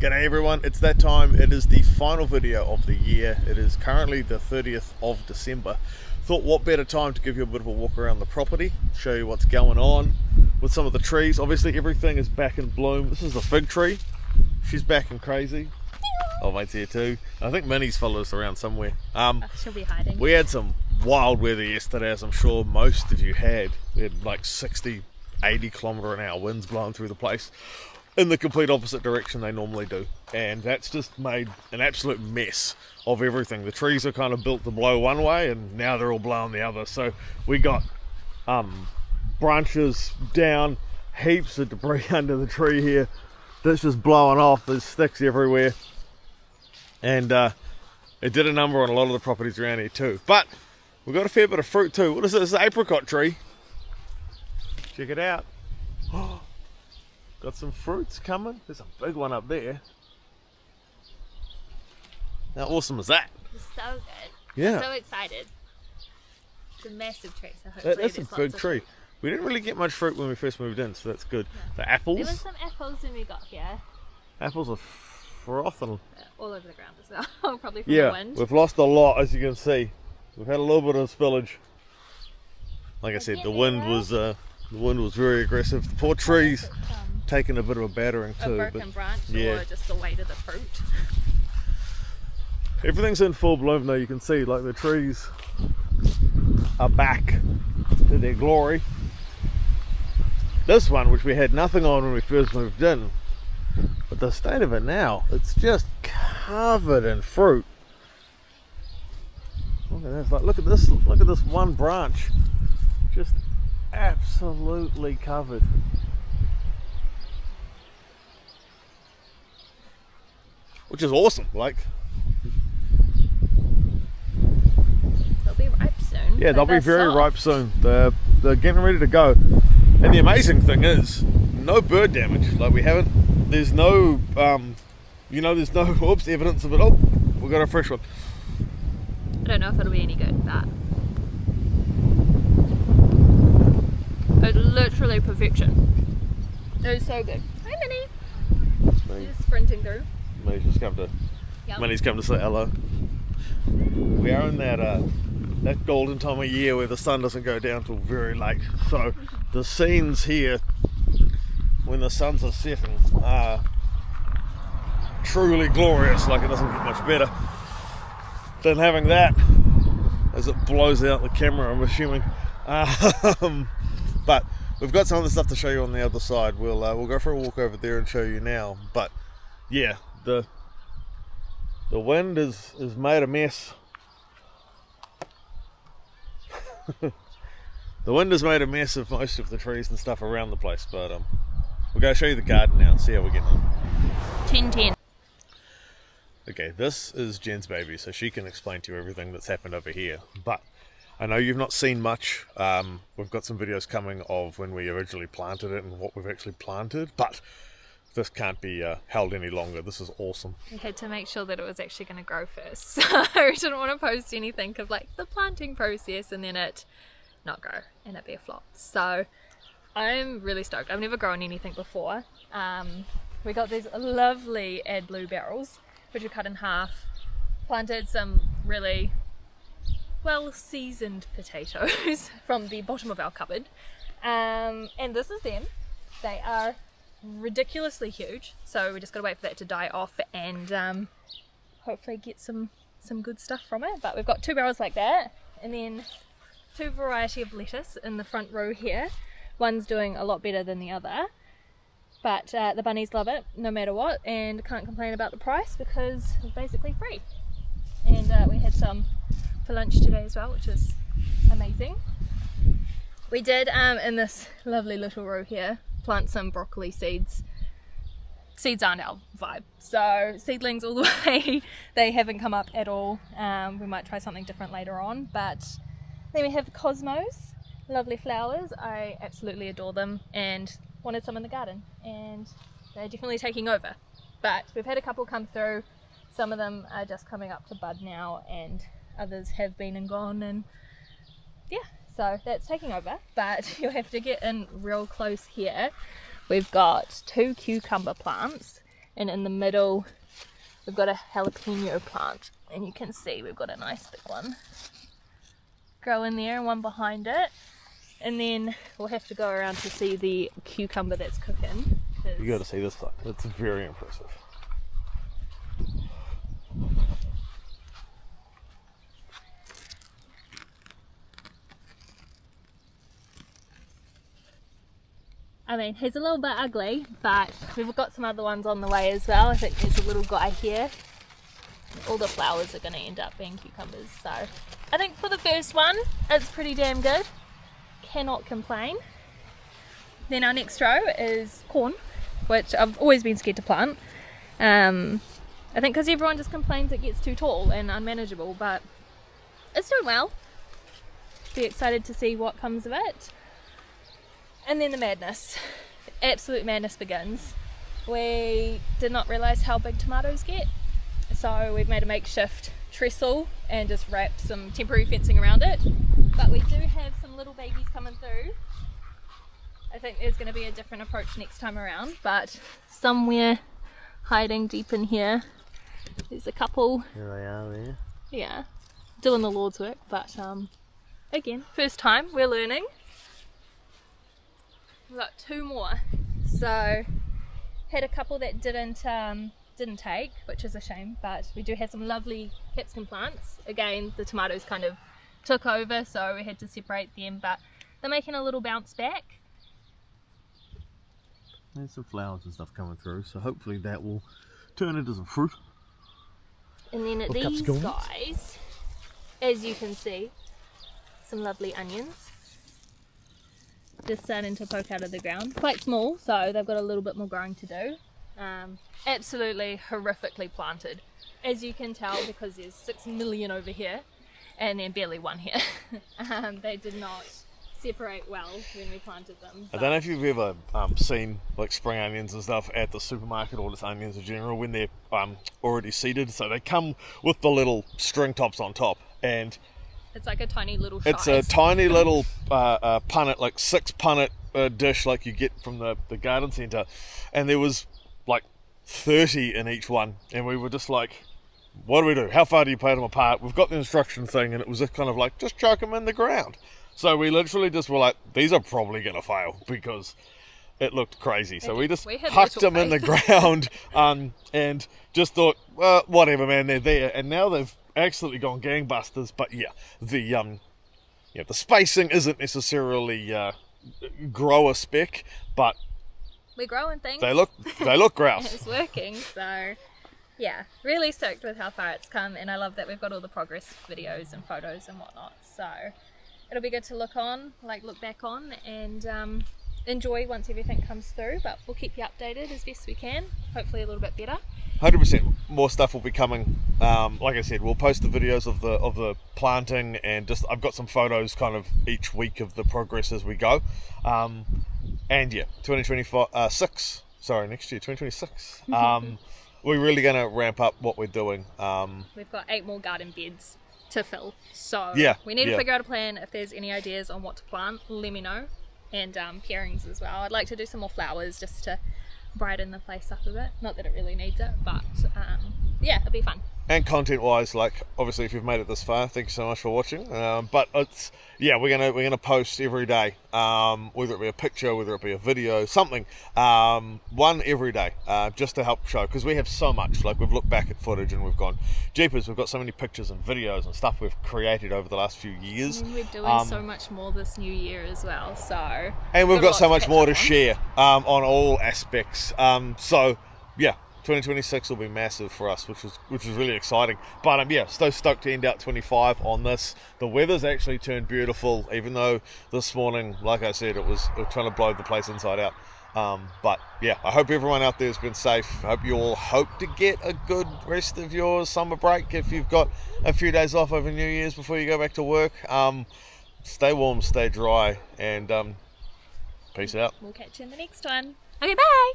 G'day everyone, it's that time. It is the final video of the year. It is currently the 30th of December. Thought what better time to give you a bit of a walk around the property, show you what's going on with some of the trees. Obviously everything is back in bloom. This is the fig tree. She's back and crazy. Oh, mate's here too. I think Minnie's followed us around somewhere. She'll be hiding. We had some wild weather yesterday, as I'm sure most of you had. We had like 60, 80 kilometre an hour winds blowing through the place in the complete opposite direction they normally do, and that's just made an absolute mess of everything. The trees are kind of built to blow one way and now they're all blowing the other, so we got branches down, heaps of debris under the tree here that's just blowing off. There's sticks everywhere, and it did a number on a lot of the properties around here too. But we've got a fair bit of fruit too. What is it? It's an apricot tree. Check it out. Got some fruits coming. There's a big one up there. How awesome is that? It's so good. Yeah. I'm so excited. It's a massive tree, so hopefully That's a big tree. We didn't really get much fruit when we first moved in, so that's good. Yeah. The apples. There was some apples when we got here. Apples are frothing. All over the ground as well, probably from the Yeah, wind. we've lost a lot, as you can see. We've had a little bit of spillage. Like I said, the wind was very aggressive. The poor trees taking a bit of a battering too. A broken branch, yeah, or just the weight of the fruit. Everything's in full bloom now. You can see like the trees are back to their glory. This one, which we had nothing on when we first moved in, but the state of it now, it's just covered in fruit. Look at this, like look at this one branch, just absolutely covered. Which is awesome, like. They'll be ripe soon. Yeah, they'll be very soft. ripe soon. They're getting ready to go. And the amazing thing is, no bird damage. Like we haven't, there's no, there's no, oops, evidence of it. Oh, we got a fresh one. I don't know if it'll be any good, but it's literally perfection. It was so good. Hi, Minnie. She's sprinting through. Minnie's come to say hello. We are in that golden time of year where the sun doesn't go down till very late. So the scenes here when the suns are setting are truly glorious. Like it doesn't get much better than having that as it blows out the camera, I'm assuming. But we've got some of the stuff to show you on the other side. We'll go for a walk over there and show you now. But yeah, the wind has made a mess. The wind has made a mess of most of the trees and stuff around the place, but we're going to show you the garden now and see how we're getting on. 10-10. Okay, this is Jen's baby, so she can explain to you everything that's happened over here. But I know you've not seen much. We've got some videos coming of when we originally planted it and what we've actually planted, but this can't be held any longer. This is awesome. We had to make sure that it was actually going to grow first. So we didn't want to post anything of like the planting process and then it not grow and it be a flop. So I'm really stoked. I've never grown anything before. We got these lovely blue barrels, which we cut in half. Planted some really well seasoned potatoes from the bottom of our cupboard. And this is them. They are ridiculously huge, so we just gotta wait for that to die off and hopefully get some good stuff from it. But we've got 2 barrels like that, and then 2 variety of lettuce in the front row here. One's doing a lot better than the other, but the bunnies love it no matter what and can't complain about the price because it's basically free. And we had some for lunch today as well, which is amazing. We did in this lovely little row here plant some broccoli seeds. Seeds aren't our vibe, so seedlings all the way. They haven't come up at all. We might try something different later on. But then we have cosmos, lovely flowers. I absolutely adore them and wanted some in the garden, and they're definitely taking over. But we've had a couple come through. Some of them are just coming up to bud now, and others have been and gone, and yeah, so that's taking over. But you'll have to get in real close here. We've got 2 cucumber plants And in the middle, we've got a jalapeno plant. And you can see we've got a nice big one growing there and one behind it. And then we'll have to go around to see the cucumber that's cooking. You got to see this side. It's very impressive. I mean, he's a little bit ugly, but we've got some other ones on the way as well. I think there's a little guy here. All the flowers are going to end up being cucumbers. So I think for the first one, it's pretty damn good. Cannot complain. Then our next row is corn, which I've always been scared to plant. I think because everyone just complains it gets too tall and unmanageable, but it's doing well. Be excited to see what comes of it. And then the madness, absolute madness begins. We did not realise how big tomatoes get, so we've made a makeshift trestle and just wrapped some temporary fencing around it. But we do have some little babies coming through. I think there's going to be a different approach next time around, but somewhere hiding deep in here, there's a couple. Here they are there. Yeah, doing the Lord's work, but again, first time, we're learning. We've got two more. So had a couple that didn't take, which is a shame, but we do have some lovely capsicum plants. Again, the tomatoes kind of took over, so we had to separate them, but they're making a little bounce back. There's some flowers and stuff coming through, so hopefully that will turn into some fruit. And then at these guys, as you can see, some lovely onions. Just starting to poke out of the ground. Quite small, so they've got a little bit more growing to do. Absolutely horrifically planted, as you can tell, because there's 6 million over here and then barely one here. They did not separate well when we planted them. I don't know if you've ever seen like spring onions and stuff at the supermarket, or just onions in general, when they're already seeded. So they come with the little string tops on top, and it's like a tiny little shite. It's a tiny little punnet, like 6 punnet dish like you get from the garden centre, and there was like 30 in each one, and we were just like, what do we do? How far do you plate them apart? We've got the instruction thing, and it was just kind of like, just chuck them in the ground. So we literally just were like, these are probably going to fail, because it looked crazy. So we just hucked them in the ground and just thought, well, whatever, man, they're there. And now they've absolutely gone gangbusters. But yeah, the spacing isn't necessarily grower spec, but we're growing things. They look grouse. It's working. So yeah, really stoked with how far it's come, and I love that we've got all the progress videos and photos and whatnot. So it'll be good to look back on and enjoy once everything comes through. But we'll keep you updated as best we can. Hopefully a little bit better. 100% more stuff will be coming. Like I said, we'll post the videos of the planting, and just I've got some photos kind of each week of the progress as we go. And yeah, 2026. Sorry, next year, 2026. We're really going to ramp up what we're doing. We've got 8 more garden beds to fill, so yeah, we need to figure out a plan. If there's any ideas on what to plant, let me know. And pairings as well. I'd like to do some more flowers just to brighten the place up a bit. Not that it really needs it, but yeah, it'll be fun. And content wise, like obviously if you've made it this far, thank you so much for watching. But it's we're gonna post every day, whether it be a picture, whether it be a video, something, one every day, just to help show, because we have so much. Like, we've looked back at footage and we've gone, jeepers, we've got so many pictures and videos and stuff we've created over the last few years. And we're doing so much more this new year as well, so and we've got so much more to share on all aspects. So yeah, 2026 will be massive for us, which is really exciting. But so stoked to end out 25 on this. The weather's actually turned beautiful, even though this morning, like I said, it was trying to blow the place inside out. But yeah, I hope everyone out there has been safe. I hope you all hope to get a good rest of your summer break if you've got a few days off over New Year's before you go back to work. Stay warm, stay dry, and peace out. We'll catch you in the next one. Okay, bye.